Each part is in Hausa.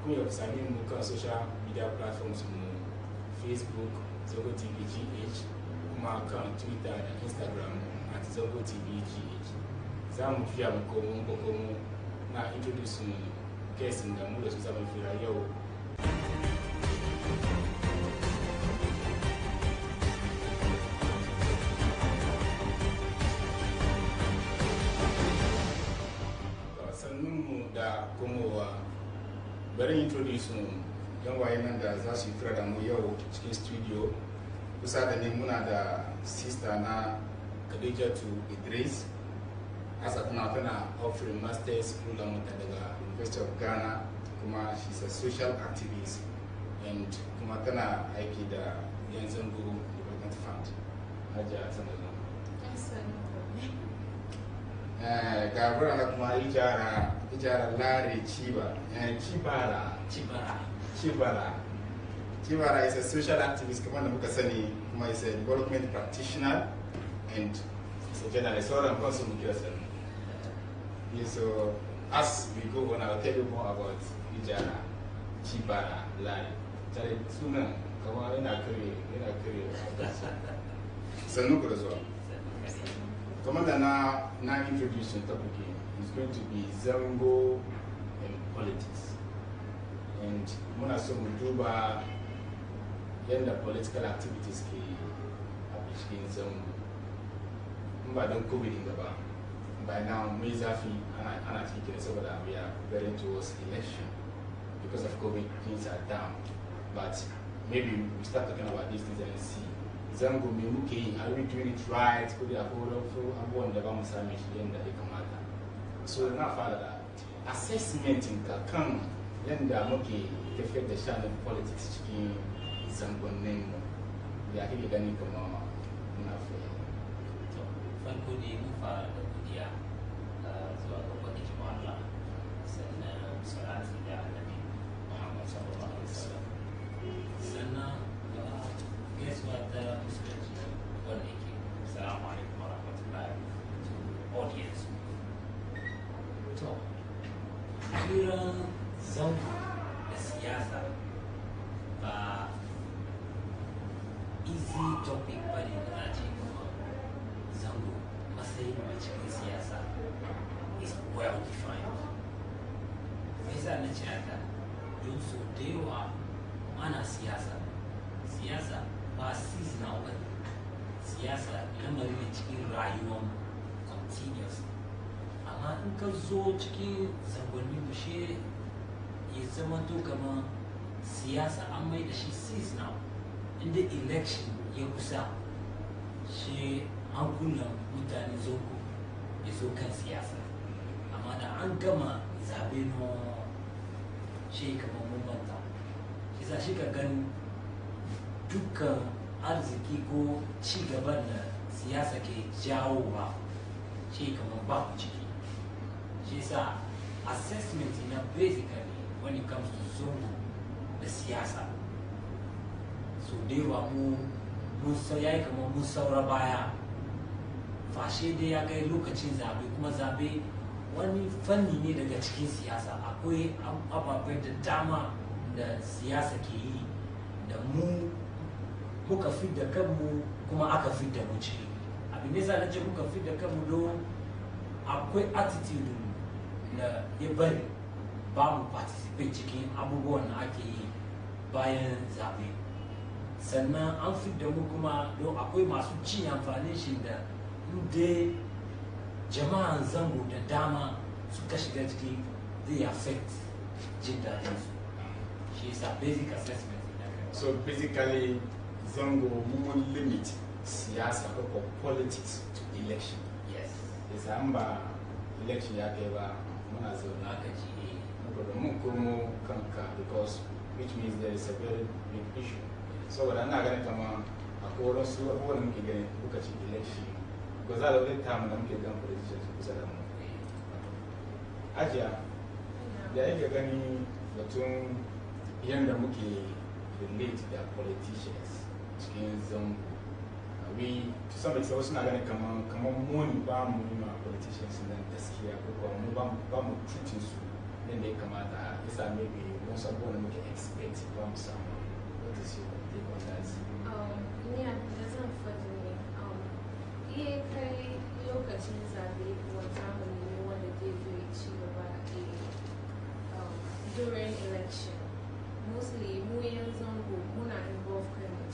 kuma ya sami mu kan social media platforms mu Facebook Zango TV GH, kuma kan Twitter da Instagram at Zango TV GH. Za mu juya mu komo na introduce mu guest da mu da su zama fira yau. Sannunmu da komowa, bari introduce mu yan waye nan da za su yi fira da mu yau cikin studio. Kusa da ni muna da sister na Khadijatu Idris. Asa tana offering master's program daga University of Ghana, kuma she's a social activist and kuma tana aiki da yan Zango Development Fund. Hajiya sanar ga burana kuma ijara lare Chibara is a social activist kuma da muka sani, kuma is a development practitioner and is a journalist. So I'm going to kira sani. So as we go on, I'll tell you more about ijara Chibara lare. Tare sunan kama yana kare sannu ku da zuwa. Commander now introducing topic is going to be Zango and politics. And muna so mu duba yanda political activities ke a cikin Zango. Ba don COVID din gaba. By now mai zafi ana cikin saboda we are preparing towards election. Because of COVID, things are down. But maybe we start talking about these things and see. Zango me muke yi, are we doing it right? Could ya hold on for abubuwan da ba mu same shi yanda ya kamata. So na fara da assessment ka kan yanda muke tafiyar da shanin politics cikin zangonnin mu. Ya kike gani kuma muna fara. To farko dai mu fara da godiya zuwa ga gwamnatin Allah, sannan salati da Annabi Muhammad sallallahu alaihi wasallam. Sannan gaisuwa ta musulunci wanda yake salamu alaikum wa rahmatullahi to audience. To kiran zango da siyasa ba easy topic ba ne da za ce kuma zango matsayin mai cikin siyasa is well defined. Me yasa na ce haka? Don so da yawa ana siyasa ba seasonal ba. Siyasa lamari ne cikin rayuwar continuous. Amma in ka zo cikin zangonni bushe ya zama to kamar siyasa an mai da shi seasonal. Inda election ya kusa shi an kunna mutane zongo ya zo kan siyasa. Amma da an gama zabe no shi kamar mun banta. Shi sa shi ka gani dukkan arziki ko ci gaban da siyasa ke jawowa shi kamar babu ciki. Shi sa assessment na basically when it comes to zongo da siyasa, so dai ba mu yayi kamar mun saura baya. Fashe dai ya kai lokacin zabe, kuma zabe wani fanni ne daga cikin siyasa. Akwai ababai da dama da siyasa ke yi da mu muka fidda kanmu kuma aka fidda mu ciki. Abin da na ce muka fidda kanmu don akwai attitude da ya bari ba mu participate cikin abubuwan da ake yi bayan zabe. Sannan an fidda mu kuma don akwai masu cin amfanin shi da inda jama'an zango da dama suka shiga ciki zai affect jin daɗin su. Shi yasa basic assessment. So basically Zango will limit siyasa or politics to election. Yes. Yes, amba election ya kai ba muna zo na Nakaji mun komo kanka, because which means there is a very big issue. So ina ganin kama akwai wasu abubuwan da muke gani lokacin election, because a lot of time da muke gan politicians kusa da mu. Ajiya da yake gani batun yanda muke relate da politicians cikin zango. We to some extent wasu na ganin kamar mu ba mu yi ma politicians nan gaskiya, ko kuma mu ba mu treating su then they come out, this are maybe most of them make expect from someone. What is your take on that? Yeah, that's unfortunate. Yeah, lokacin zabe wata hannu wanda zai zo ya ci gaba during election. Mostly mu yan zango muna involve kanmu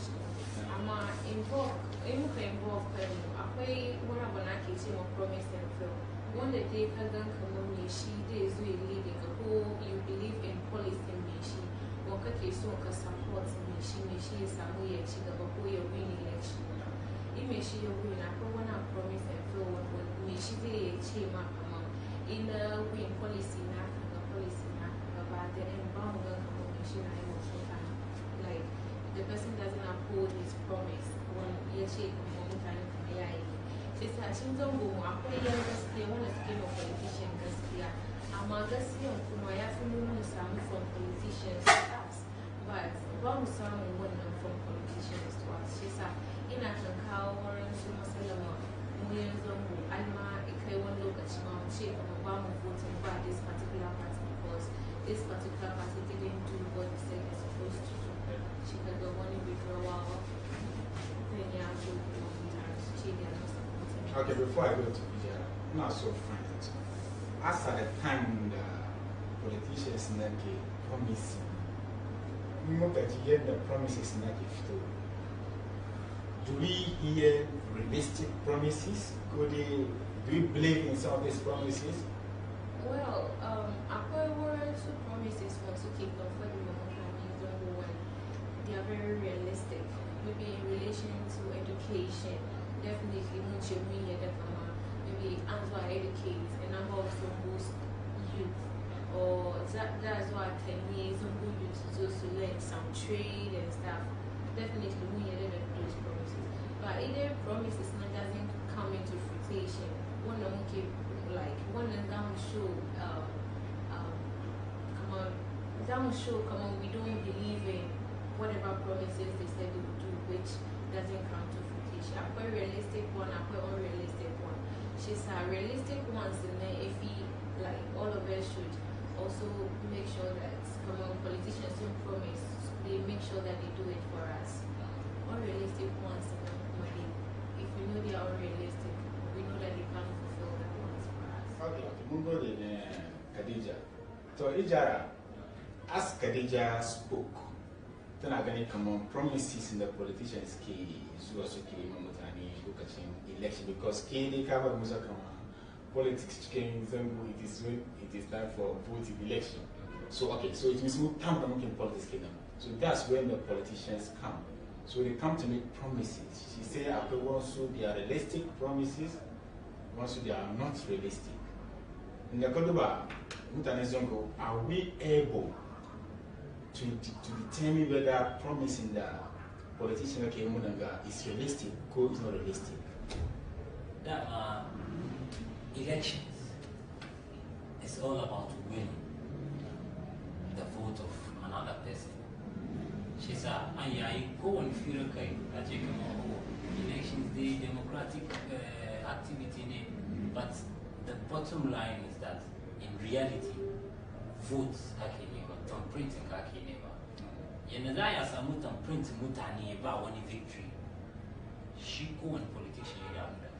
amma muka involve kanmu akwai wani abu na ke ce ma promise and fail wanda dai ka gan kamar me shi dai zo ya lead ka ko you believe in policy me shi ko kake so ka support me shi ya samu ya ci gaba ko ya win election in me shi ya win akwai wani promise and fail wanda me shi zai ce ma kamar in win policy na ka policy na ka ba da in ba mu gan kamar me shi na yi wasu like the person doesn't uphold his promise when ya ce kamar mutane kuma ya yi sai sa cin zango mu akwai yan gaskiya wanda suke ma politician gaskiya amma gaskiyan kuma ya fi mu samu from politicians to us but ba mu samu wannan from politicians to us sai sa ina kan kawo wurin su masalama mu yan zango alma kai wani lokaci ma mu ce kamar ba mu voting ba this particular party because this particular party didn't do what they said they're supposed to do. She could go on withdrawal. Then yeah, so she did not supporting. Okay, before I go to Vijay, not so frank. As at the time the politicians make promise, we look at the promises not if do we hear realistic promises? Do we believe in some of these promises? Well, akwai words to promises for to keep them for the moment when they are very realistic. Maybe in relation to education, definitely maybe answer educate and I'm also most youth. Or that's why 10 years of youth to learn some trade and stuff. Definitely we need those promises. But either promises doesn't come into fruition. One of them like one and down show come on we don't believe in whatever promises they said they would do which doesn't come to fruition. A quite realistic one, a quite unrealistic one. She's a realistic ones and then if he like all of us should also make sure that come on politicians don't promise they make sure that they do it for us. Unrealistic ones if we know they are unrealistic we know that they can't fulfill that ones for us. Okay, Mungo de Khadija. So Ijara, as Khadija spoke, then I'm going to come on promises in the politicians key also key Mamutani lokacin election because key they cover Musakama politics came it is time for voting election. So okay, so it means we come to making politics kingdom. So that's when the politicians come. So they come to make promises. She said after also they are realistic promises, once they are not realistic. In the Kodoba, are we able to determine whether promising the politician is realistic or is not realistic? That elections is all about winning the vote of another person. She said, I go and feel okay. Elections, the democratic activity, but the bottom line is that in reality, votes are printing Yenadaya Samutan print Mutani about one victory. She go and politician yonder.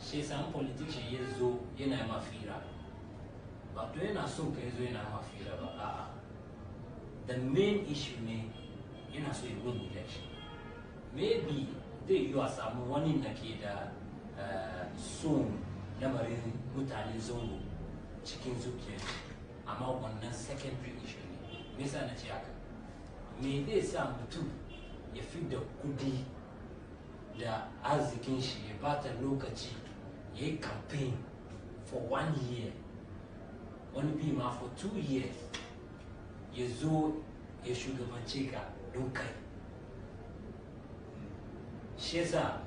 She some politician yezo yena mafira. But when I saw Kezo yena mafira, the main issue you know, so you win election. Maybe you are someone in the kid soon, never in Mutani Zongo, chicken zuki. I'm out on the secondary issue. Miss Anachiaka. May they sound too. You feed the goodie, the Azikinshi, about a lokachi, ye campaign for 1 year. Only be ma for 2 years. You zo a sugar manchika, don't kai. Shesa,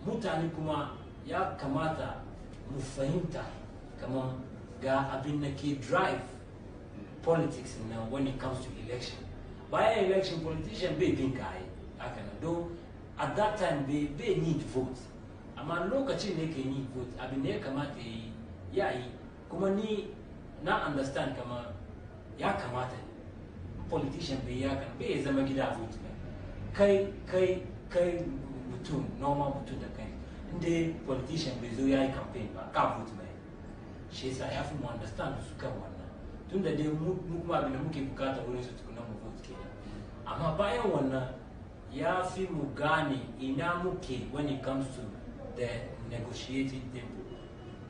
Mutani Kuma, ya kamata, Mufahimta, come on, ga abinaki drive. Politics now when it comes to election. By election, politicians be think I can do at that time they need votes. I'm a local need votes. I've been there come at the yai, Kumani na understand kama ya kamata politician bai ya kan bai zama gida vote kai mutum normal mutum da kai inda politician bai zo ya yi campaign ba ka vote mai shi yasa ya fi mu understand su kan wannan tun da dai mu kuma abin da muke bukata wurin su tukuna mu vote kenan amma bayan wannan ya fi mu gane ina muke when it comes to the negotiating table.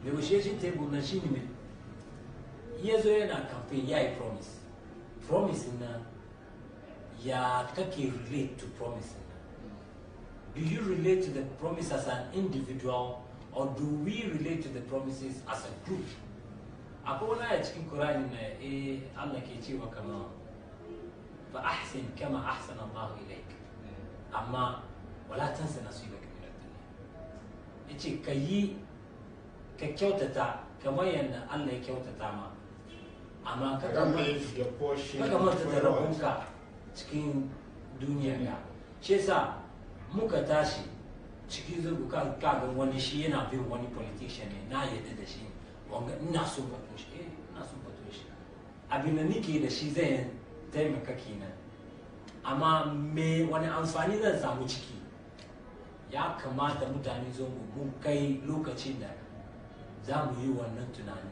Negotiating table na shi ne ya zo yana campaign ya yi promise na ya kake relate to promise na. Do you relate to the promise as an individual or do we relate to the promises as a group? Akwai wani a cikin Qur'ani na Allah ke cewa kama fa ahsin kama ahsana Allah ilaik amma wala tansa nasibaka min ad-dunya. Yace ka kyautata kamar yadda Allah ya kyautata ma amma ka manta da rabonka cikin duniya ga shi yasa muka tashi cikin zugu ka ga wani shi yana bin wani politician ne na yadda da shi wanga ina so bato shi ina so bato shi abin da nake da shi zai taimaka kenan amma me wani amfani zan samu ciki ya kamata mutane zo mun kai lokacin da za mu yi wannan tunani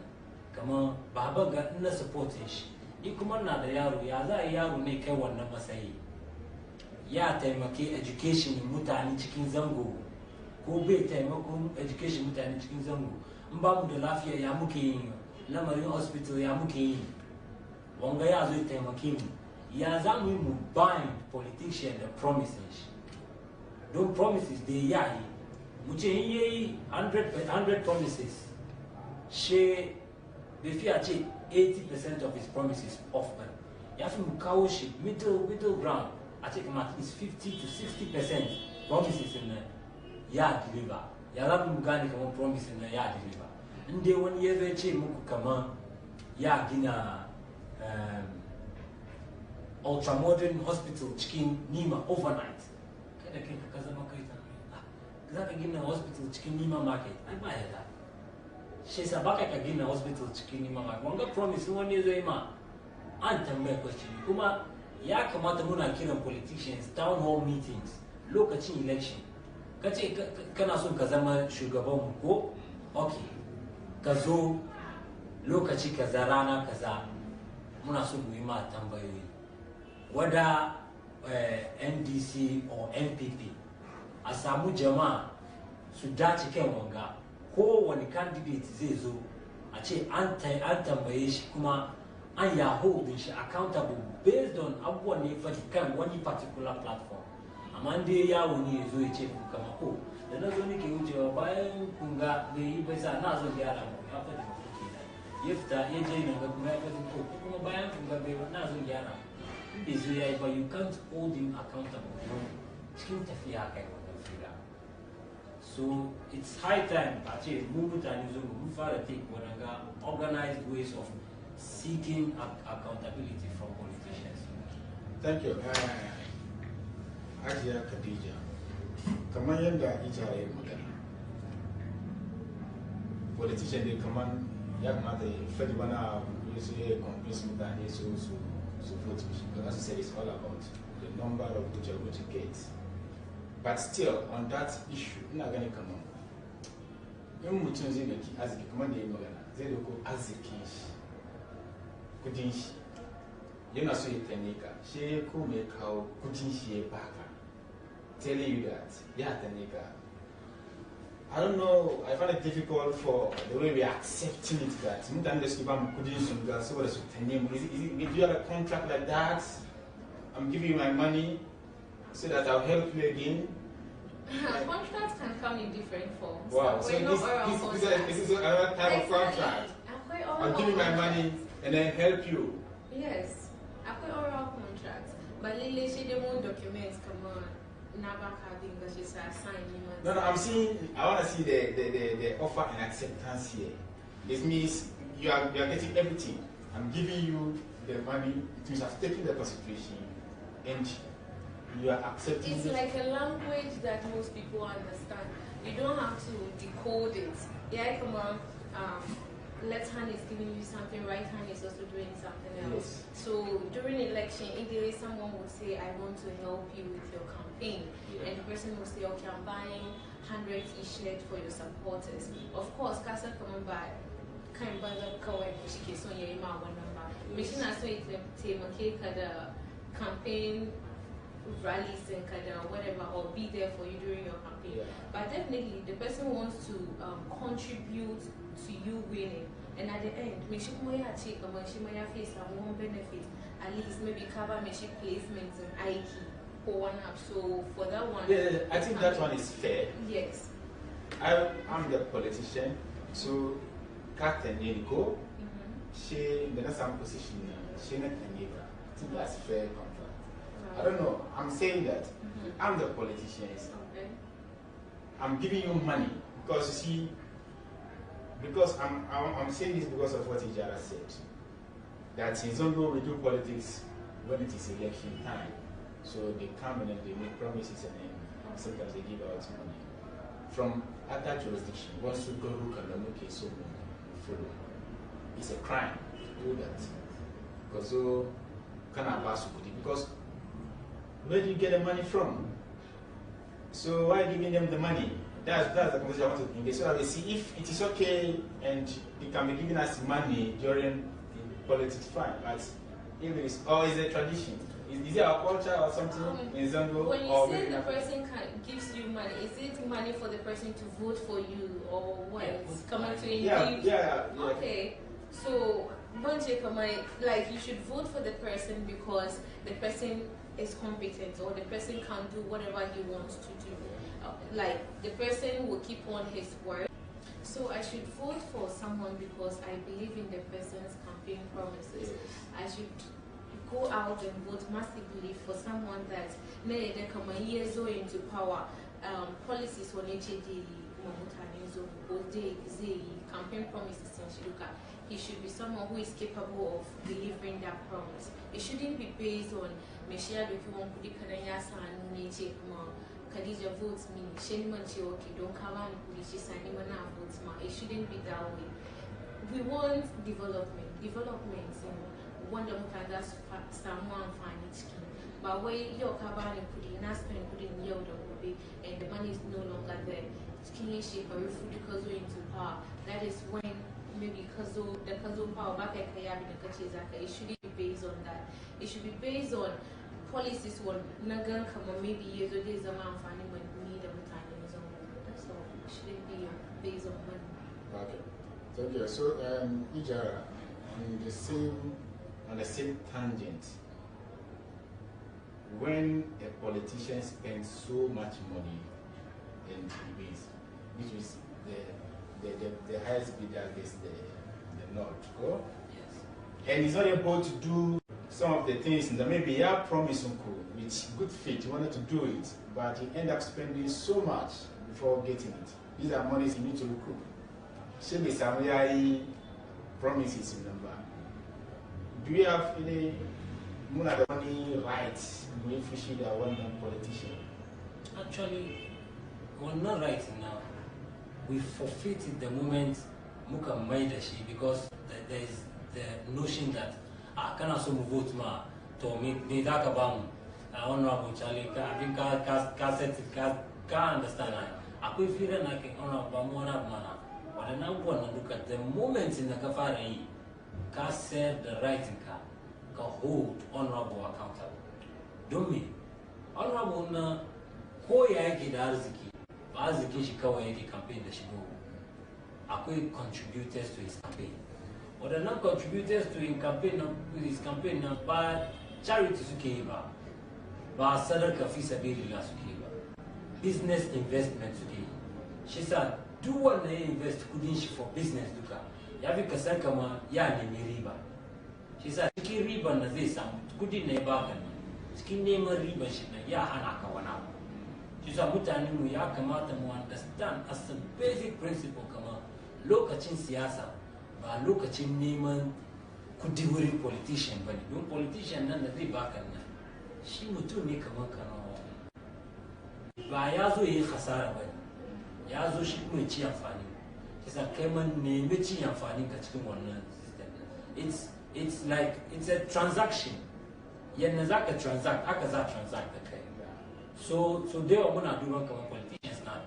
kamar baba ga ina supporting shi ni kuma na da yaro ya za a yi yaro ne kai wannan matsayi ya taimake education mutane cikin zango ko bai taimakon education mutane cikin zango in ba mu da lafiya ya muke yin lamarin hospital ya muke yi wanga ya zo taimake mu ya za mu yi mu bind politician da promises don promises da ya yi mu ce in yayi 100 promises she bai fiya ce 80% of his promises off ba ya fi mu kawo shi middle ground a ce kama at least 50 to 60% promises na ya deliver ya za mu gane kamar promises na ya deliver in dai wani ya zai ce muku kamar ya gina ultramodern hospital cikin Nima overnight kada kai ka zama kai za ka gina hospital cikin Nima market ai ba ya da shi yasa baka ka gina hospital cikin Nima market wanga promise wani zai ma an tambaya question kuma ya kamata muna kiran politicians town hall meetings lokacin election kace kana son ka zama shugaban mu ko okay ka zo lokaci kaza rana kaza muna son mu yi ma tambayoyi wada NDC or NPP a samu jama'a su dace kan wanga kowane candidate zai zo a ce an tambaye shi kuma an ya holding shi accountable based on abubuwan ne faɗi kan wani particular platform amma dai yawo ne ya zo ya ce ku kama ko da na zo nake wucewa bayan kunga bai yi bai sa na zo gyara mu ya faɗi ba kuke da ya fita ya je na ga kuma ya faɗi ko kuma bayan kunga bai na zo gyara in bai zo ya yi ba you can't hold him accountable cikin tafiya kai wannan fira so it's high time a ce mu mutane zo mu fara take wadanga organized ways of seeking accountability from politicians. Thank you. Hajiya Khadija, kamar yadda ita ya yi magana, politician dai kamar ya kamata ya faɗi wani abu su ya convince mutane su vote shi. Because as I said, it's all about the number of which you're going to get. But still, on that issue, ina gani kamar in mutum zai dauki arziki kamar da ya yi magana, zai dauko arzikin shi. Kudin shi yana so ya tane ka shi ko mai kawo kudin shi ya baka telling you that ya tane ka. I don't know, I find it difficult for the way we are accepting it that mutane da suke ba mu kudin su ga saboda su tane mu. Do you have a contract like that? I'm giving you my money so that I'll help you again. Contracts can come in different forms. Wow, so this is another type of contract. I'll give you my money and then help you. Yes, I've oral contracts, but Lily, she didn't documents come on. Never having that she's signing. No, I want to see the offer and acceptance here. This means you are getting everything. I'm giving you the money. It means I've taken the consideration and you are accepting. It's like a language that most people understand. You don't have to decode it. Yeah, come on. left hand is giving you something, right hand is also doing something else. Yes. So during election, either someone would say, I want to help you with your campaign, and the person will say, okay, I'm buying 100 t-shirts for your supporters. Of course, Casa coming by, kind of kawai she so yeah, ma one number. Machine as well the campaign rallies and whatever, or be there for you during your campaign. But definitely, the person wants to contribute to you winning, and at the end, make sure you achieve face some benefit, at least maybe cover placements and IKEA for one up. So for that one, yeah, I think that one is fair. Yes. I'm the politician, so Captain Yeniko, she in the same position, she not can give her. I think that's fair contract. I don't know. I'm saying that I'm the politician. Okay. I'm giving you money because you see, because I'm saying this because of what Ijara said. That in Zongo we do politics when it is election time. So they come and they make promises and then sometimes they give out money. From other jurisdiction, once you go look at them, okay, so follow. It's a crime to do that. Because so can I pass because where do you get the money from? So why giving them the money? That's the conversation I want to engage. So that we see if it is okay and they can be giving us money during the politics, fine. But if it is, or is it a tradition? Is it our culture or something in Zango? When you say the person gives you money, is it money for the person to vote for you or what? It's coming to you? Yeah. Okay. So, like you should vote for the person because the person is competent or the person can do whatever he wants to do. Like the person will keep on his word. So I should vote for someone because I believe in the person's campaign promises. I should go out and vote massively for someone that may come years into power. Policies on HAD, campaign promises in Shiluka. He should be someone who is capable of delivering that promise. It shouldn't be based on Meshia Dokumon Kudikanayasa and Niche Khadija votes me, Sheniman Chioki, don't cover and Kudishi Sanimana votes ma. It shouldn't be that way. We want development. Development in one of that's someone financial. But where your cabin and put in spend put in yield and the money is no longer there. Kinship or food because we're into power. That is when maybe the Kazo power back at Kayab it shouldn't be based on that. It should be based on policies one Nagan come maybe years or days amount finding when we need every time in his own. That's all. It shouldn't be based on money. Okay. Thank you. So Ijara, on the same tangent, when a politician spends so much money in debates, which is the highest bidder against the North, go? Yes. And he's not able to do some of the things that maybe he had promised with good faith, he wanted to do it, but he ended up spending so much before getting it. These are monies he needs to recoup. Shebe Samurai promises in number. Do you have any money rights if we should have one politician? Actually, we're not right now. We forfeited the moment Muka made because there is the notion that I can also vote ma to make the talk about honorable Charlie. I think can't understand. I could feel like honorable mana. But now want to look at the moment in the Kafari, can serve the right in can hold honorable accountable. Don't me honorable na koya arziki. Arziki she kawai campaign that she go. I could contributors to his campaign. But the non-contributors to his campaign now by charity sukeba, by sadaka fi sabilillah sukeba, business investment today. She said, do what they invest couldn't she for business duka. Yavi kasakama ya ni riba. She said, "Ski riba na zai samu kudi ne baka ne. Ski neman riba shi na ya hana ka wani abu." She said, "Mutane mu ya kamata mu understand as a basic principle kama lokacin siyasa ba lokacin neman kudi wurin politician bane. Don politician nan da zai baka nan shi mutum ne kamar kanawa. Ba ya zo yi hasara bane. Ya zo shi kuma ci amfani. It's a Cayman Michi and finding a chicken one system. It's like it's a transaction. Yenazaka transact, Akaza transact, okay. So they are going to do one politicians now.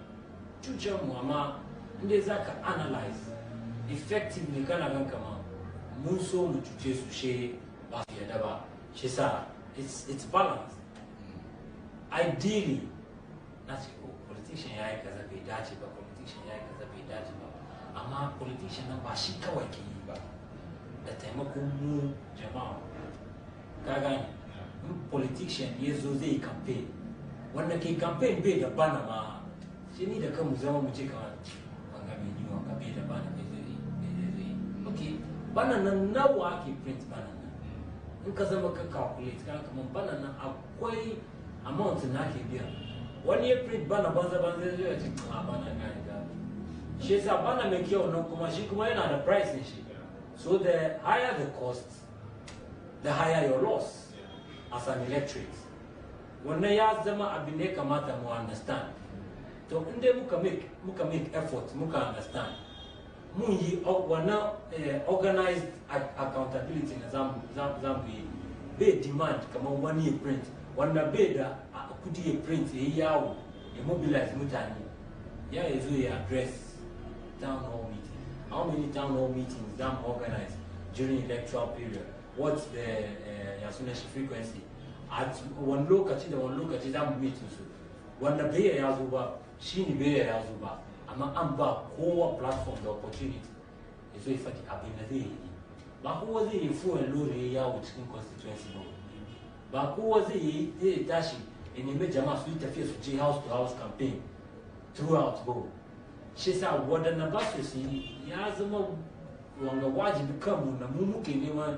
Chucha Muama, Ndezaka analyze effectively Kanagan Kama, Muso Mutuche Suche, Bafiadaba, Shisa. It's balanced. Ideally, that's politician because of a dachi, but politician because of a dachi. Ama politician na bashika wakiiba. The time of Kumu Jamal. Kagani, politician yezo they campaign. When the campaign be the banner, she need to come with some chicken. Be the banner. Okay, banana now waki print banana. Because I'm a calculate, come banana a quay amount in Nakibia. 1 year print banana banza she's a banana make you no kumashikuma and the price. So the higher the cost, the higher your loss as an electorate. When they ask them, I be make a matter more understand. So in them muka make effort, muka understand. Mungi wana organized accountability na zambi be demand kama 1 year print. Wana be da kuti ye print yawo mobilize mutani. Yeah, is we address town hall meeting. How many town hall meetings them organized during electoral period? What's the Yasuneshi frequency? At one look at them meetings. When the Bay Yazuba, she Bay Yazuba, Amba core platform the opportunity. Is if at the Abinade. But who was the full and low area which in constituency? But who was the Tashi in the major mass with the face house to house campaign throughout go? She said, what an ambassador, Yazama Wanga Waji become Namuki Nima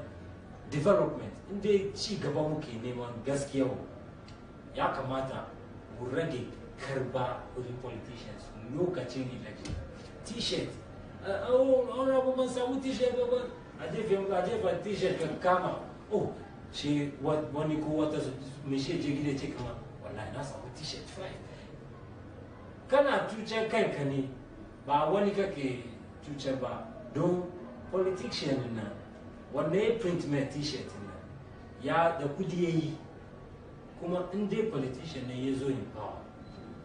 development. In the Chigabamuki Nima Gaskio Yakamata, Uregi, Kerba, with the politicians, no catching election. T-shirt. Oh, Honorable Mansawu T-shirt, I gave a T-shirt can come out. Oh, she what money go waters, Michelle Jiggy take one. Well, that's a T-shirt fine. Kana tucha kankani ba wani kake tucha ba don politician na wanne print me t-shirt na ya da kudi yayi kuma in dai politician ne yazo in power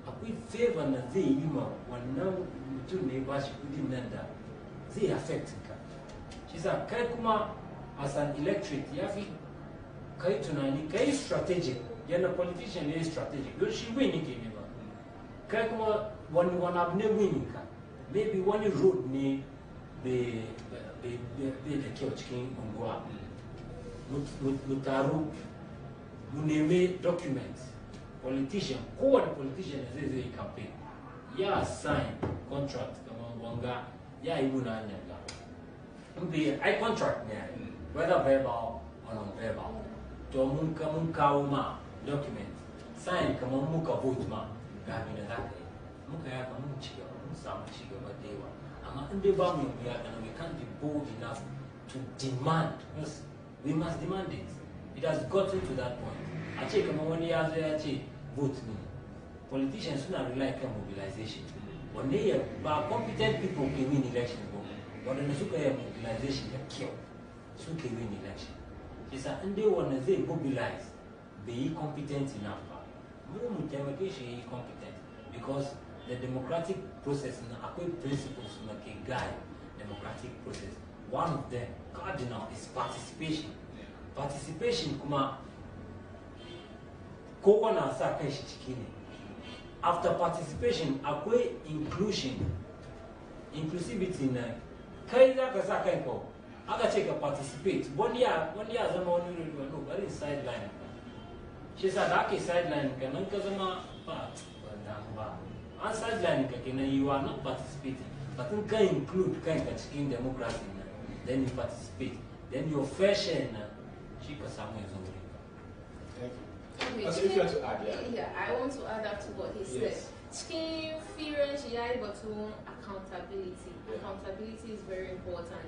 akwai favor na zai yi ma wannan mutum ne ba shi kudin nan da zai affect ka shi sa kai kuma as an electorate ya fi kai tunani kai strategic yana politician ne strategic don shi win yake ne ba kai kuma wani abu ne winning ka maybe wani road ne bai da kyau cikin unguwa mu taru mu neme documents politician kowane politician zai zai campaign ya sign contract kamar wanga ya yi muna hanyar ga ai contract ne whether verbal or non-verbal to mun kawo ma document sign kamar muka vote ma ga abin da za ka yi muka yaka mun ci gaba mun samu ci gaba da yawa amma in dai ba mu yi yaka we can't be bold enough to demand because we must demand it. It has gotten to that point. A ce kamar wani ya zo ya ce vote ne politicians suna rely kan mobilization wanne ya ba competent people ke win election ba wadanda suka yi mobilization da kyau suke win election kisa in dai wanda zai mobilize bai yi competent enough ba mu taimake shi yi competent because the democratic process na akwai principles na ke guide democratic process. One of them cardinal is participation. Participation kuma kowa na sa kai shi ciki ne. After participation akwai inclusivity na kai za ka sa kai ko aka ce ka participate wani ya zama wani no bari sideline shi sa da ake sideline ka nan ka zama ba an sideline ka kenan you are not participating but in ka include kanka cikin democracy na then you participate then your fair share na shi ka samu yanzu wurin ka. Okay, so if you want to add, yeah, I want to add up to what he said. Cikin firan shi yayi batun accountability. Accountability is very important.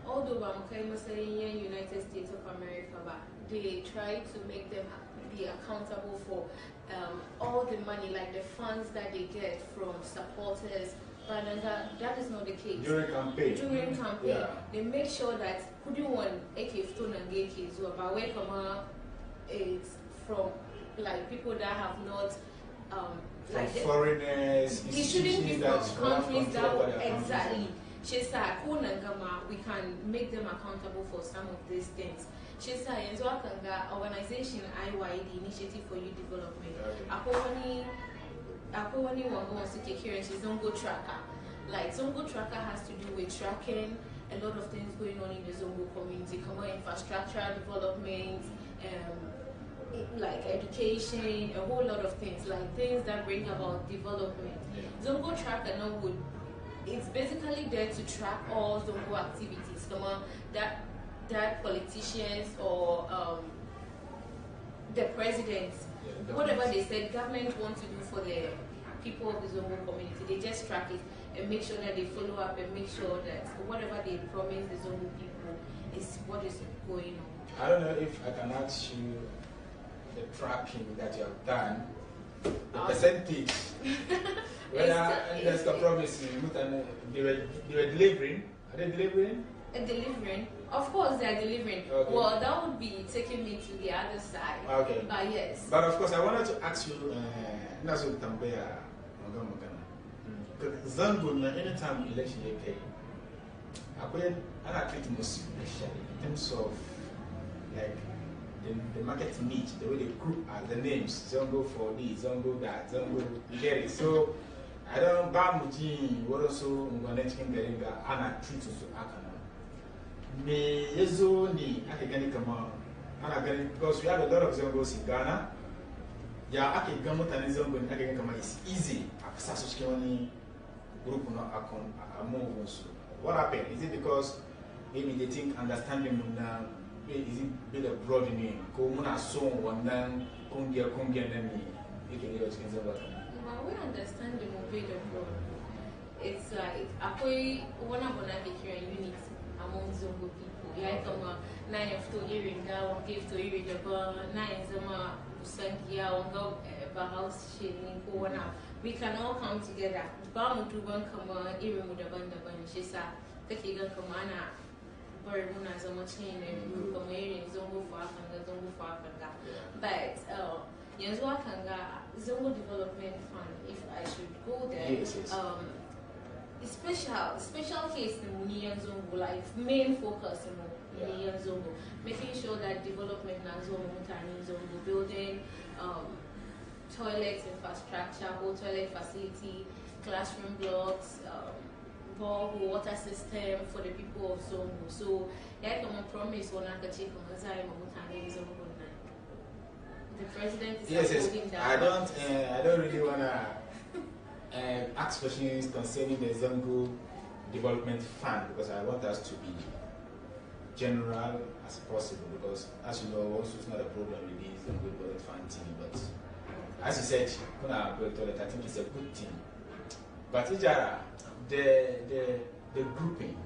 Although ba mu kai matsayin United States of America ba, they try to make them be accountable for all the money, like the funds that they get from supporters But that is not the case. During campaign. Yeah. They make sure that could you want AK Stone and AK Zoo, but where it's from like people that have not like foreigners, they shouldn't be from countries that exactly. She said, we can make them accountable for some of these things. She said, organization IYD, Initiative for Youth Development. Akowani wants to take care of Zongo Tracker. Like Zongo Tracker has to do with tracking a lot of things going on in the Zongo community, common infrastructure development, like education, a whole lot of things, like things that bring about development. Zongo Tracker now it's basically there to track all Zongo activities, that politicians or the presidents, whatever they said government wants to do for the people of the Zongo community, they just track it and make sure that they follow up and make sure that whatever they promise the Zongo people is what is going on. I don't know if I can ask you the tracking that you have done, the percentage. Whether there's the promise they were delivering. Are they delivering? Delivering? Of course they are delivering. Okay. Well, that would be taking me to the other side. Okay. But yes. But of course, I wanted to ask you, Nazo Tambea, Zango, anytime election you pay, I treat most especially in terms of like the market need, the way they group the names, Zongo for this, Zongo that, Zongo, you get it. So I don't know, what also Ngwanetkin Geringa, Anna treat to Akana. Me, Yezo, ni, Akagani Kama, because we have a lot of Zongos in Ghana. Yeah, Akagamot and Zongo in Akagani Kama is easy. Akasasuskani group no akon among so. What happened? Is it because maybe they think understanding is it build a broad name? Komuna song one then Kungia and me. You can get we understand the movie abroad. It's like one of the unit among Zongo people. Like nine of two earring one give to earring the bar, nine zama Sankia, one go house shading one up. We can all come together. Bamu to one come earring with the banda bunny. She said, take a comana. Very much as much in Zongo for Africa. But Zongo Development Fund, if I should go there, yes. special case in Munian Zongo, like main focus in Munian Zongo, making sure that development in Zongo, building toilet infrastructure, whole toilet facility, classroom blocks, water system for the people of Zongo. So, I can promise one I can check on the time of Zongo. The president is holding that. I don't really wanna ask questions concerning the Zongo Development Fund because I want us to be general as possible because as you know, also it's not a problem with the Zongo Development Fund team, but as you said, I think it's a good thing. But Ijara, the grouping,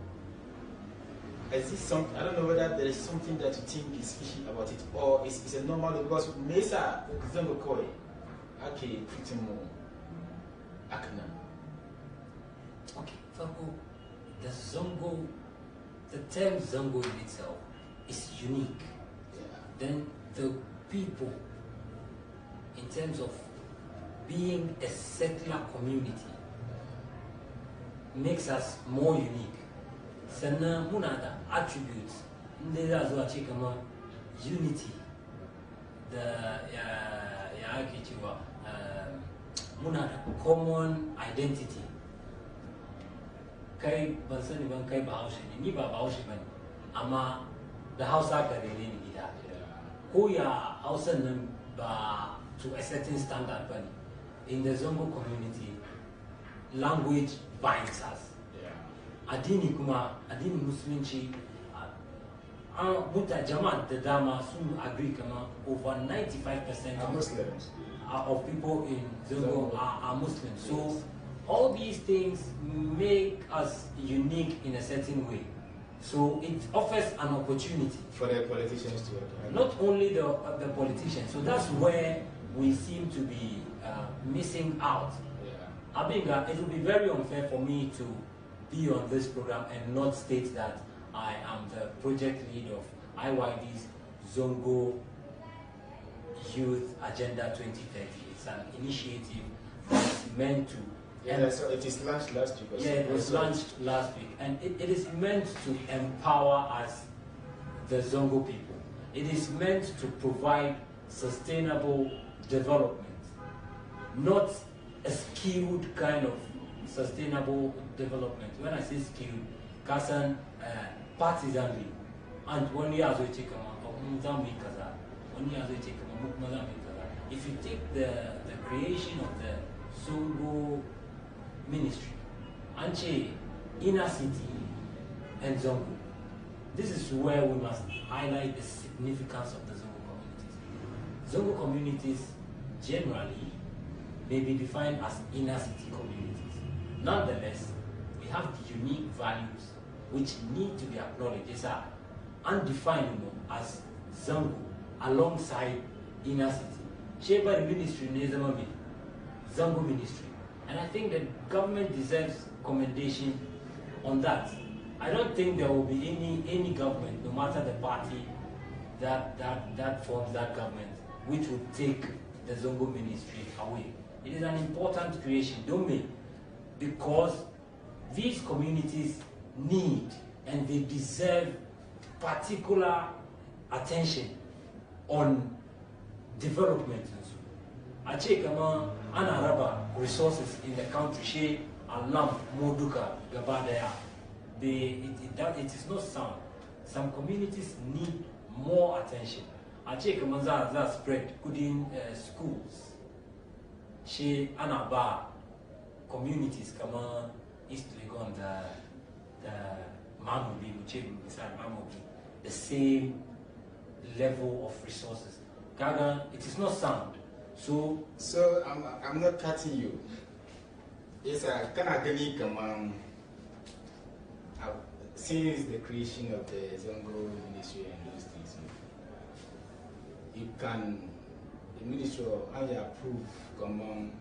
is this something? I don't know whether there is something that you think is fishy about it, or it's a normal because Mesa Zongo Koi, okay, pretty more Akna. Okay, Fago, the term Zongo in itself is unique. Yeah. Then the people, in terms of being a settler community, makes us more unique. Sana muna attributes ndeza zo achikama unity the muna common identity kai ban sani ban kai Bahaushe ni ba Bahaushe bane amma da Hausa gare ne ni gida ko ya Hausan nan ba to a certain standard bane in the Zongo community language binds us. Adini Muslimci jama'a da dama sun agree kama over 95% of people in Zongo are Muslims. So all these things make us unique in a certain way. So it offers an opportunity for the politicians to not only the politicians. So that's where we seem to be missing out. I think it will be very unfair for me to be on this program and not state that I am the project lead of IYD's Zongo Youth Agenda 2030. It's an initiative that's meant to... Yeah, so it is launched last week. Yeah, it was launched last week, and it is meant to empower us, the Zongo people. It is meant to provide sustainable development, not a skewed kind of sustainable development. When I say skewed, Kasan partisanly, and one year as we take if you take the creation of the Zongo ministry, Anche, inner city, and Zongo, this is where we must highlight the significance of the Zongo communities. Zongo communities generally may be defined as inner city communities. Nonetheless, we have unique values which need to be acknowledged. These are undefinable as Zongo alongside inner city. Shaped by the ministry, Zongo ministry. And I think the government deserves commendation on that. I don't think there will be any government, no matter the party that forms that government, which would take the Zongo ministry away. It is an important creation, don't we? Because these communities need and they deserve particular attention on development. I check anaraba resources in the country. She alam moduka gabadaya. It is not sound. Some communities need more attention. I check that spread within schools. She anaba communities come on East Legon the Mamubi, the same level of resources. Gaga, it is not sound. So I'm not cutting you. It's a kind of command. Since the creation of the Zongo ministry and those things, the ministry only approve command.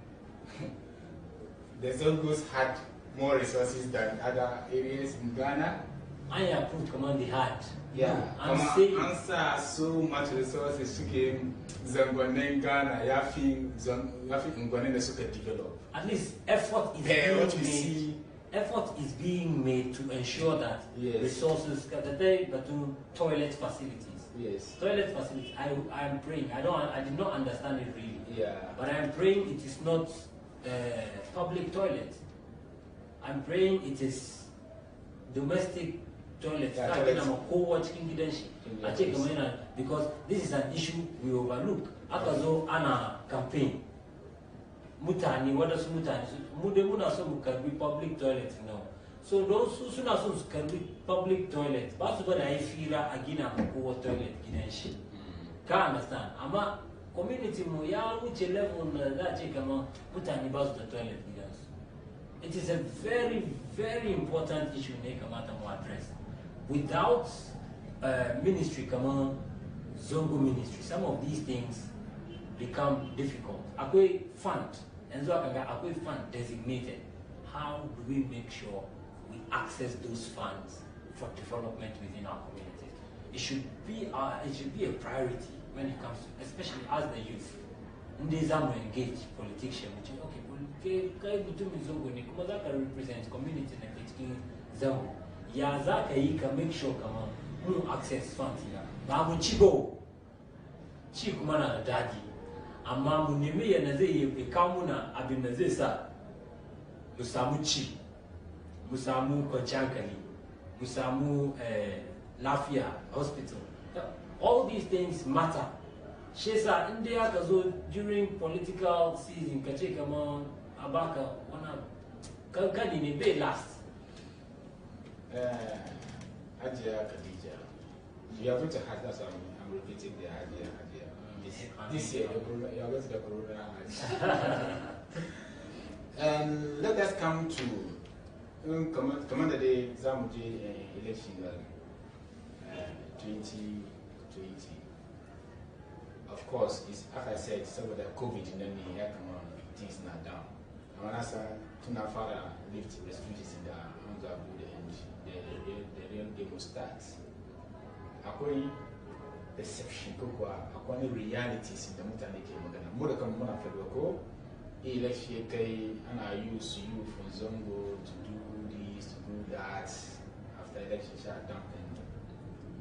The Zongos had more resources than other areas in Ghana. I approve command they had. Yeah, answer so much resources to came Zangonen Ghana, Yafi Ngonen Suka develop. At least effort is being made. Effort is being made to ensure that resources, to toilet facilities. Yes. Toilet facilities. I am praying. I did not understand it really. Yeah. But I am praying it is not public toilet. I'm praying it is domestic toilet. Because this is an issue we overlook. Akazo ana campaign. Mutani, what does Mutani? Mudemuna so can be public toilet now. So those who soon as can be public toilet, but what I feel again I'm toilet gidenshi. Can't understand. Ama community mo ya which level that take Mutani bus the toilet gidenshi. It is a very, very important issue in Kamata address. Without ministry, Zongo ministry, some of these things become difficult. Akwe fund, and so akwe fund designated. How do we make sure we access those funds for development within our communities? It should be a priority when it comes to, especially as the youth. These are engaged politicians, which is okay. Kai Butumi Zongo ni kuma zaka represent community na kitchen Zongo. Ya zaka yi ka make sure mu access funds ya. Ba mu chibo. Chi kuma na dadi. Amma mu nemi yana zai yi kawo muna abin da zai sa mu samu ci, mu samu kwanciyar hankali, mu samu lafiya, hospital. All these things matter. Shesa India kazo during political season kache kama abaka wana kankani ni be last. Ajia Khadija, you are going to have that. I'm repeating the idea. This year you are going to the Corona. And let us come to Commander Day Zamuji election 2020. Of course, it's, as I said, some of the COVID in the things not down. Amanasa Tunafara lift refugees in the Hanga Buddha and the real demo starts. According perception, according realities in the Mutaniki Magana, Murakam Mona Fedoko, election and I use you from Zongo to do this, to do that after election shut down. And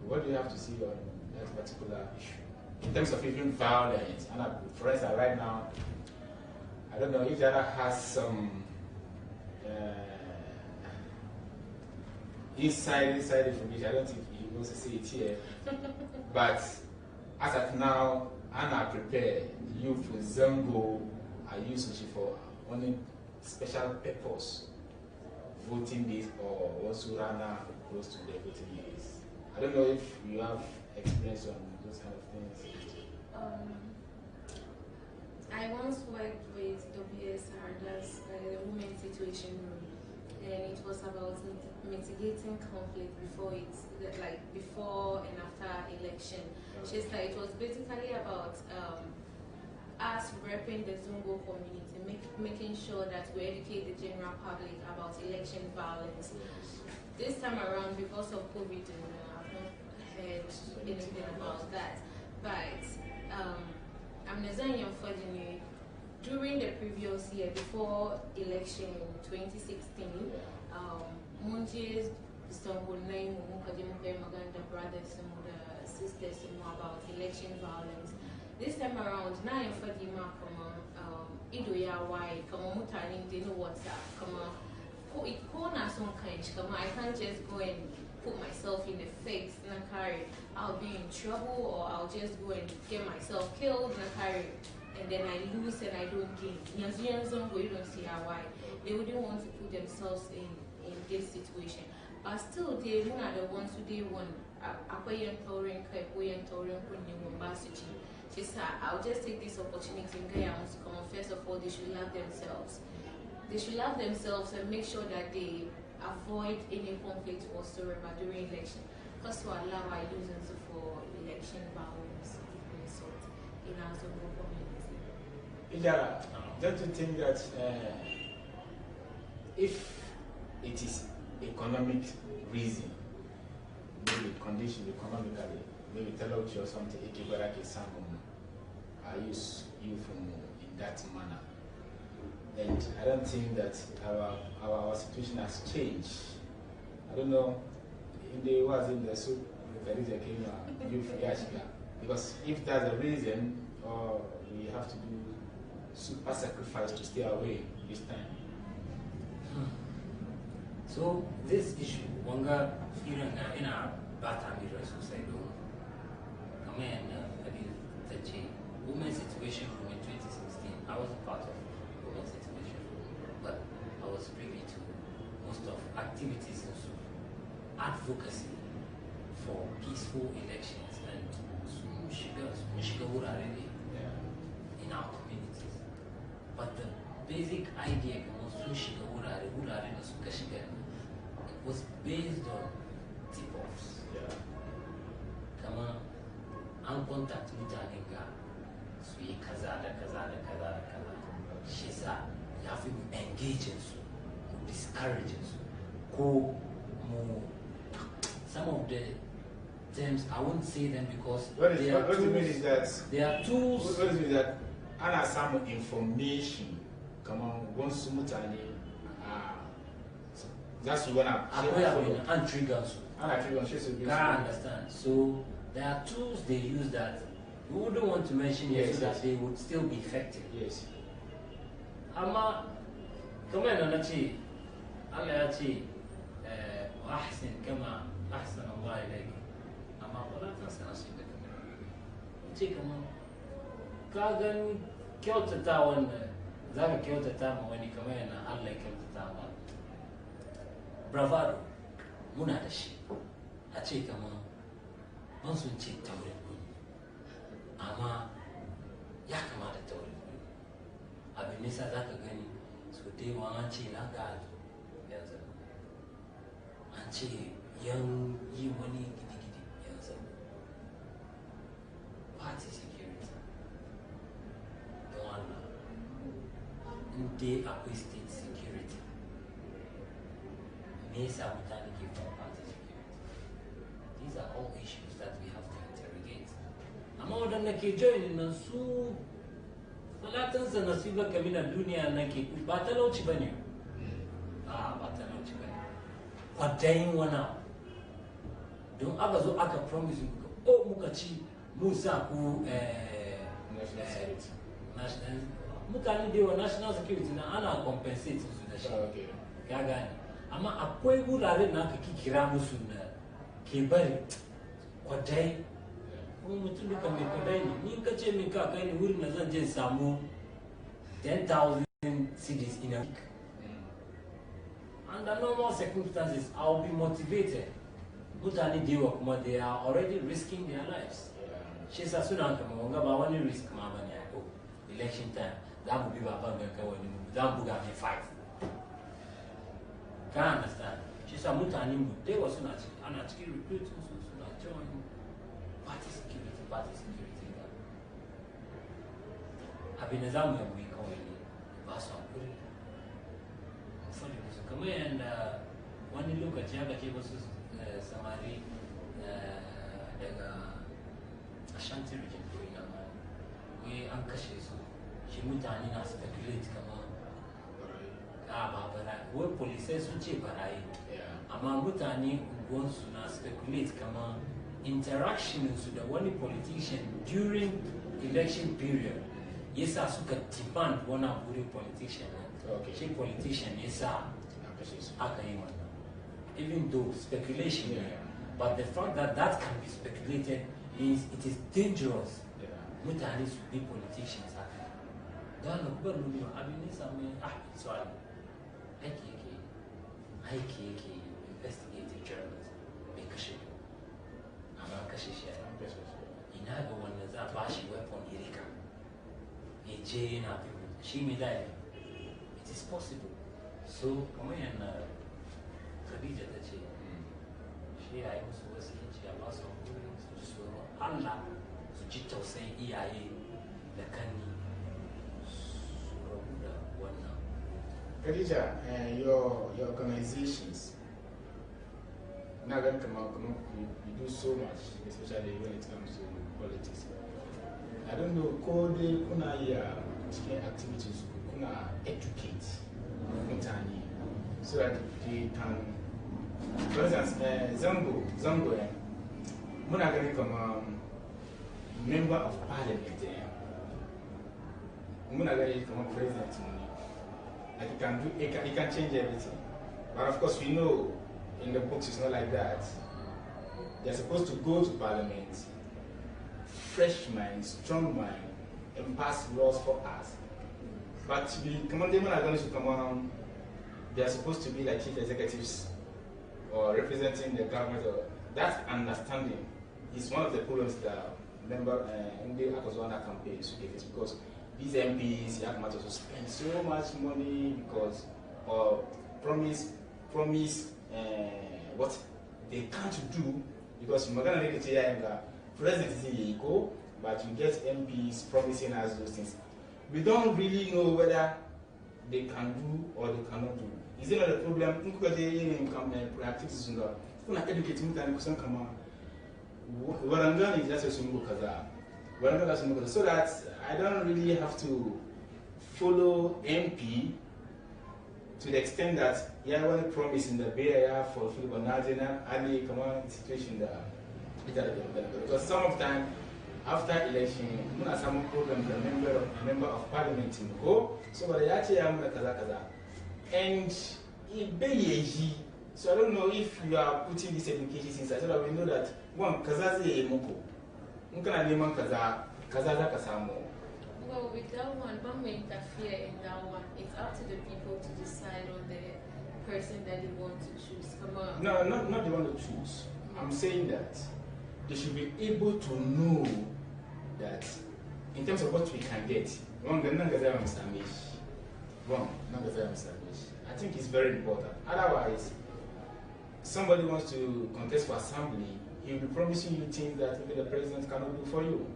what do you have to see on that particular issue? In terms of even violence, and for instance, right now, I don't know if the other has some inside information. I don't think he wants to say it here. But as of now, Anna prepared you for Zango. I use it for only special purpose, voting this or also Rana close to the voting days. I don't know if you have experience on those kind of things. I once worked with WSR, that's the Women's Situation Room, and it was about mitigating conflict before before and after election. Okay. Just like it was basically about us repping the Zongo community, making sure that we educate the general public about election violence. This time around, because of COVID, I've not heard anything about that. But I'm Nazanian Fagen. During the previous year, before election in 2016, Munji's Istanbul name, Maganda brothers and the sisters about election violence. This time around, now in Fadima, Idoya why, Mutani, they know what's up, I can't just go and put myself in the fix, I'll be in trouble, or I'll just go and get myself killed, and then I lose and I don't gain. You don't see why. They wouldn't want to put themselves in this situation. But still, they are the ones who they want. I'll just take this opportunity and come. First of all, they should love themselves. They should love themselves and make sure that they avoid any conflict whatsoever during election. Because to allow our users for election violence in our Zongo community. Ijara, don't you think that if it is economic reason, maybe condition economically, maybe tell out you or something, I use you from in that manner. And I don't think that our situation has changed. I don't know if there was in the soup because if that's the reason, or we have to do super sacrifice to stay away this time. So this issue, Wanga, in our Bata Mirror Society, women's situation room in 2016. I wasn't part of women's situation room, but I was privy to most of activities and advocacy for peaceful elections and in our communities. But the basic idea was based on tip-offs. Come on, and contact mutaninga. Sweet kazada. She's you have to engage in discourage some of the terms I won't say them because what you mean is that they are tools. What is that? And some information. Come on, once mutani. That's what and triggers. I understand. So there are tools they use that we wouldn't want to mention here so that they would still be effective. Yes. Ama كمان أنا شيء على شيء وأحسن كما أحسن الله إليك أما ولا تنسى نصيبك شيء كمان كأن كيو تتاون ذاك كيو تتاون وإني كمان الله كيو تتاون bravado muna da shi a ce kamar ban sun ce taurin kuni amma ya kamata taurin kuni abin nisa za ka gani so da yawa an ce laga yanzu an ce yan yi wani gidi-gidi yanzu party security don Allah in they are state security. These are party security. These are all issues that we have to interrogate. I'm more than like joining the so Latins and the silver Camina Dunia and Naki, Batalo Chibani. Batalo Chibani. What dying one now? Don't have as I can promise you. Oh, Mukachi, Musa, who National security. National Mutani de national security na ana compensate to the show. Okay. Gagani. Ama akwai wurare na aka kikira musu na ke bari kwadai. Kuma mutum duka mai kwadai ne. Ni ka ce min ka kai ni wurin na zan je samu 10,000 cedis in a week. Under normal circumstances, I'll be motivated. Mutani dewa kuma they are already risking their lives. She's a sunan kama wanga ba wani risk ma bane ko election time. That would be about that would have 5. Can't understand. She's a mutani. They was not recruiting, so not joining party security. I've been examining we call it Basan. Funny, so come and when you look at Jaga Kibos, Samari, Ashanti region going on, we uncashes. She mutani na speculate kama bara we police sun ce barayi amma mutane unguwan su na speculate kama interaction su da wani politician during election period yasa suka demand wani abu politician shi politician yasa aka yi wannan even though speculation but the fact that that can be speculated is it is dangerous mutane su be politicians haka don kubar nuna abin nisa mai sorry aiki yake investigative journalist bai kashe amma kashe shi ina ga wanda za a ba shi weapon irika ya je yana shi mai dai it is possible so kamar yana Khadija ta ce shi ya yi musu wasu yanci a ba su hankali su ji tsoron Allah su ji tausayin iyaye da kanni Khadija, your organizations, now that you do so much, especially when it comes to politics. I don't know, code kuna activities, kuna educate mutani so that they can, for instance, Zango, muna gani kama member of parliament, muna gani kama president. Like he can change everything. But of course we know in the books it's not like that. They're supposed to go to parliament, fresh mind, strong mind, and pass laws for us. But the commandment are going to come on, they're supposed to be like chief executives or representing the government. Or that understanding is one of the problems that member in the Akozwana campaign face because these MPs, young matters, to spend so much money because promise what they can't do because Magana president is in Yeko, but you get MPs promising us those things. We don't really know whether they can do or they cannot do. Is there not a problem? Practices in the educating Waranga is just a Sungu Kaza. So that I don't really have to follow MP to the extent that yeah, when promise in the Bay Area for Filibonazina, any common situation there. Because some of the time after election, when I some problem, the member of parliament in go, so but actually I'm kaza. And it be so I don't know if you are putting this education inside so that we know that one kazazi moko. Well, with that one, one may interfere in that one. It's up to the people to decide on the person that they want to choose. Come on. No, not they want to choose. I'm saying that they should be able to know that in terms of what we can get. I think it's very important. Otherwise, somebody wants to contest for assembly, he will be promising you things that maybe the president cannot do for you.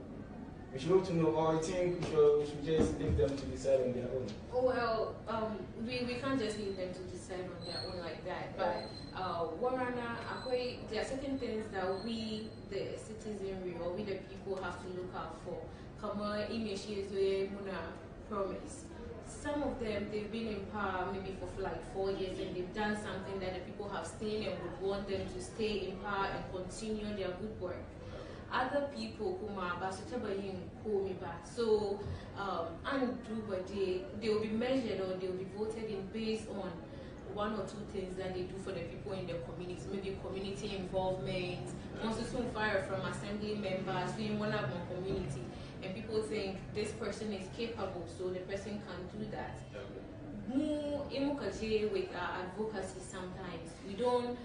We should want to know, or I think we should just leave them to decide on their own. Well, we can't just leave them to decide on their own like that. But there are certain things that we, the citizenry, or we the people, have to look out for. Kama promise. Some of them, they've been in power maybe for like 4 years, and they've done something that the people have seen and would want them to stay in power and continue their good work. Other people who are so they will be measured, or they will be voted in based on one or two things that they do for the people in the community, maybe community involvement, constitution fire from assembly members, in one of my community, and people think this person is capable, so the person can do that. With our advocacy, sometimes we don't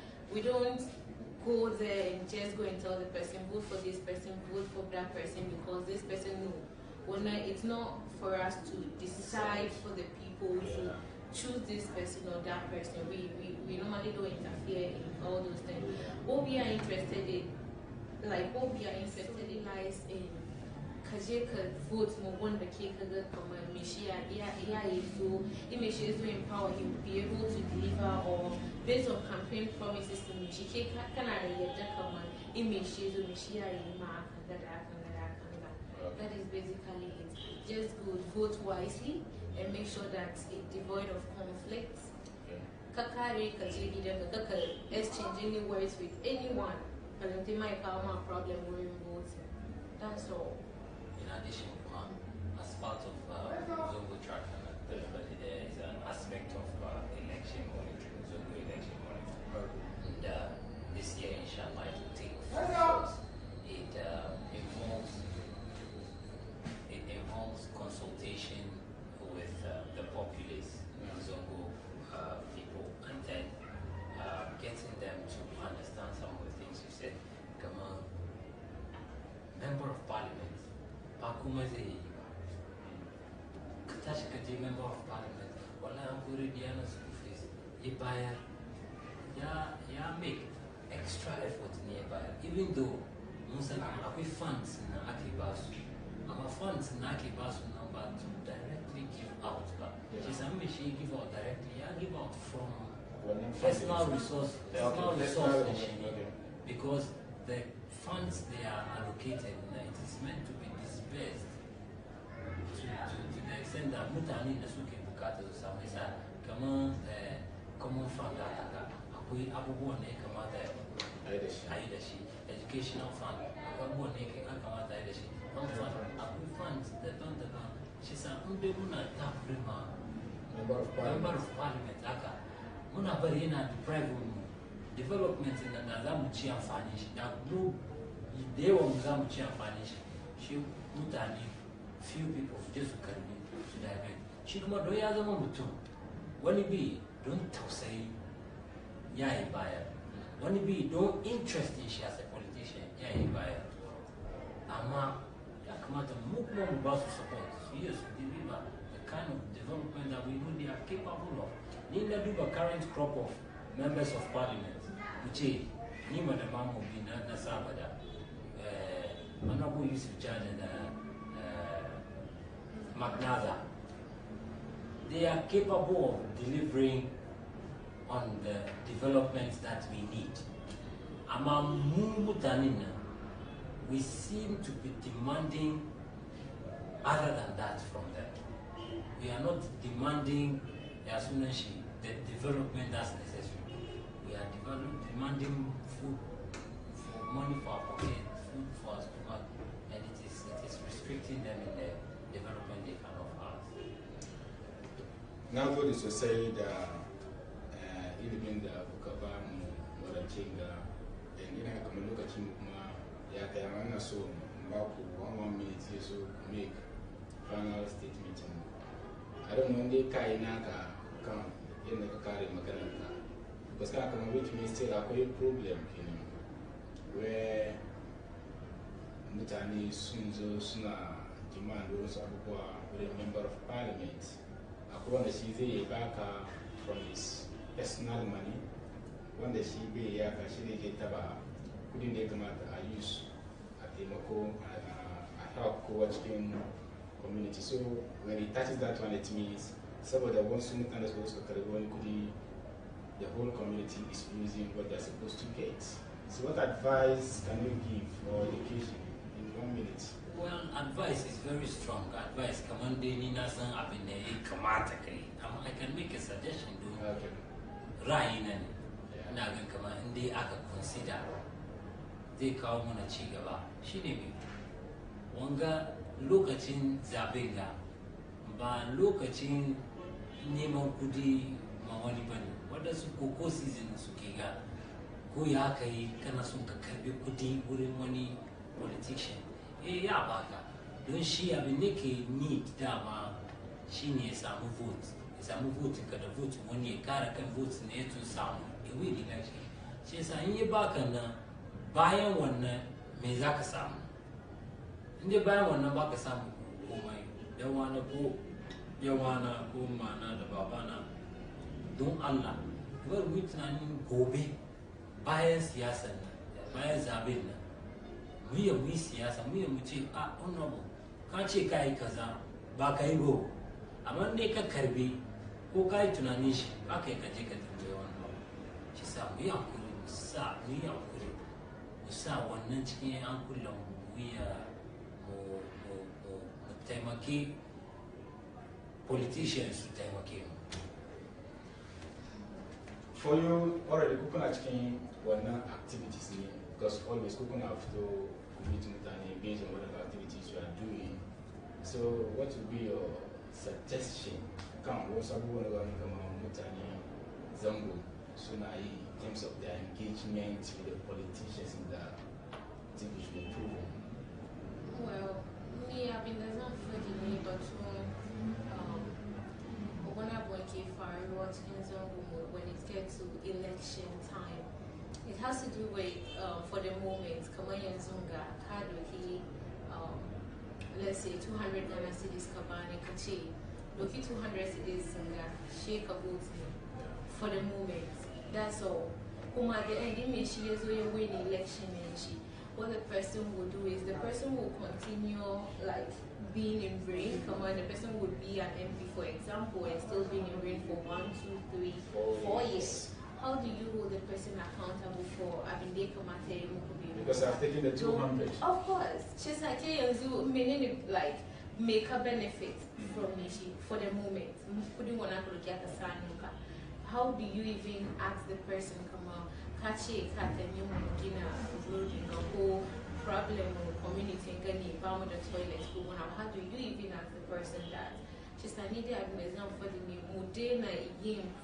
go there and just go and tell the person, vote for this person, vote for that person, because this person, no. It's not for us to decide for the people to choose this person or that person. We normally don't interfere in all those things. What we are interested in lies in Kajeka vote more one the cake come and Mishia, so image is to empower him to be able to deliver, or based on campaign promises to me, she can come image is to Mishia in mark and that is basically it. Just vote wisely and make sure that it's devoid of conflict. Kakari Kajiki exchanging words with anyone, but they might have a problem with voting. That's all. In addition, as part of Zongo track, there is an aspect of election monitoring, Zongo election monitoring. And this year, inshallah, it will take force. It involves consultation with the populace, Zongo people, and then getting them to understand some of the things you said. Come on, member of parliament. Pakumazi Katashka, member of parliament, Wala Ampuri Diana school fees, Ibaya, make extra effort nearby, even though Musa we funds in Akibasu. Our funds in Akibasu now, but to directly give out. But she give out directly, give out from personal resource, because the funds they are allocated, it is meant to be dispersed to the extent that Mutani Nasuke Bukata Samisa, common fund, Abu Nekamata, educational fund, Abu Nekamata, Abu funds that don't the bank. She's a Undebuna Taprima, member of parliament, Aka, Muna Barina, the private development in the Nazamuchi and Fanish, that no, they were Nazamuchi and Fanish. She Mutani, few people just to carry to divert. She come out, doya the moment too. When it be, don't say, yeah, buyer. When it be, don't interest in she as a politician, yeah, buyer. Ama, Yakamata, move more about support. Yes, deliver the kind of development that we know they are capable of. Neither do the current crop of members of parliament, which is Nima the Mamu bin Nasabada, Honorable Yusuf Jan and Magnaza. They are capable of delivering on the developments that we need. Amamumutanina, we seem to be demanding other than that from them. We are not demanding the development that's necessary. We are demanding food, for money for our pocket, food for our stomach, and it is restricting them in the development they can offer us. Now, what is to say that even the Bukabam, Morachinga, and then I come look at him, Yakamana, so Maku, 1 minute, so make final statement. I don't know, they Kainaka come in the Kakari Makanaka. Because Kakama, which may still have a problem, where Mutani Sunzo Suna demand was a member of parliament. Upon the CV back from his personal money, when the CB Yaka Shiri Taba couldn't they come out I use at the Moko help co-working community. So when it touches that one, it means some of the ones who can also the whole community is using what they're supposed to get. So what advice can you give for education in 1 minute? Well, advice is very strong. Advice, I can make a suggestion. Okay. Right, na gan kama inda aka consider zai kawo mana ci gaba shine mai wanga lokacin zaben ga ba lokacin neman kudi ma wani bane wadansu koko season suke ga ko ya kai kana son ka karbi kudi wurin wani politician ya baka don shi abin da ke need dama shine ya samu vote ka da vote wani ya kara kan vote ne ya tun samu win election shi yasa in yi baka nan bayan wannan me za ka samu inda bayan wannan baka samu komai yawana ko mana da babana don Allah bar mu tunanin gobe bayan siyasa nan bayan zaben nan mu yi siyasa mu ce honorable ka ce ka yi kaza ba ka yi go amma ne ka karbe ko ka yi tunanin shi ba ka yi kaje ka tambaye wannan shi sa mu yi hankuri mu sa wannan cikin hankulan mu taimaki politicians su taimake mu. For you, already kuna cikin wannan activities ne because always kuna fito meet mutane based on whatever activities you are doing. So what would be your suggestion kan wasu abubuwan da kama mutane zango suna yi in terms of their engagement with the politicians in the think we should improve on? Well, me, I've been there not for the day, but when I work in when it gets to election time, it has to do with for the moment, Kamaya Zunga, Kadoki, let's say 200 Ghana cities Kabane Kachi, Loki 200 cities Zunga, Shake a vote for the moment. That's all. At the end, she is win election and what the person will do is the person will continue like being in rain. The person would be an MP, for example, and still being in rain for 1, 2, 3, 4 years. How do you hold the person accountable for because I've taken the 200? Of course. She's like, meaning like make a benefit from me for the moment. How do you even ask the person, come on, catch a problem or community and the toilet? How do you even ask the person that? Just I need an example for the name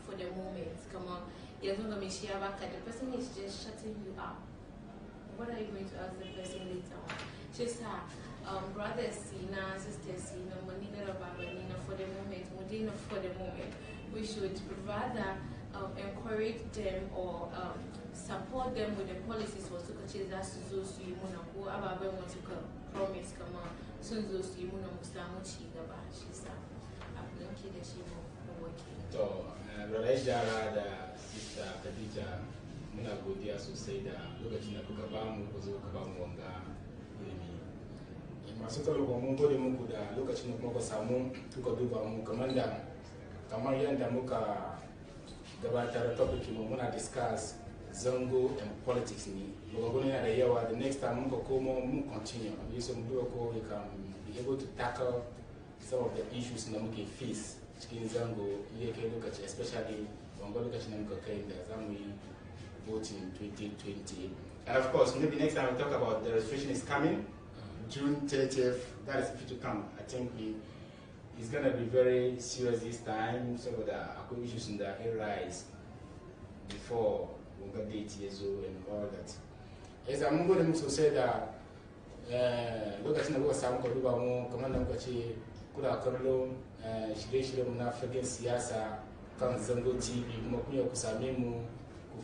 for the moment. Come on, the person is just shutting you up. What are you going to ask the person later on? Just brothers, sisters, for the moment, for the moment. We should rather encourage them or support them with the policies for to achieve that promise come on soon those you know mustamuchi gaba shi sa abin ke da shi mu working to Ralaija da sister Khadija muna godiya sosai da lokacin da kuka ba mu ku zo ka ba mu wanga ilimi masu tsaro mun gode muku da lokacin da kuma ku samu kuka duba mu kamar yadda muka gabatar topic mu muna discuss zango and politics ni magaguna yana da yawa. The next time muka komo mun continue so mu duba ko we can be able to tackle some of the issues na muke face cikin zango iya kai lokaci, especially wanga lokacin da muka kai da zamu yi voting 2020. And of course maybe next time we talk about the registration is coming June 30th. That is fit to come. I think it's going to be very serious this time, so that issues in the areas before we got date years old and all that. As I'm going to say that, look at the Sam Koduba, Commander Kochi, Kuda Korlo, Shire Muna Fagen Siyaasa, Zango TV, Mokuya Kusamemu,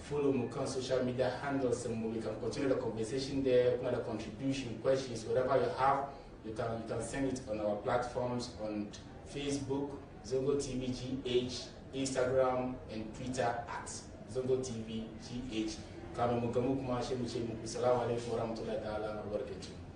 follow Mukan social media handles, and we can continue the conversation there, the contribution, questions, whatever you have. You can send it on our platforms on Facebook, Zongo TV GH, Instagram, and Twitter at Zongo TV GH. Kami mukamu kuma shemu. Assalamu alaikum warahmatullahi ta'ala wabarakatuh.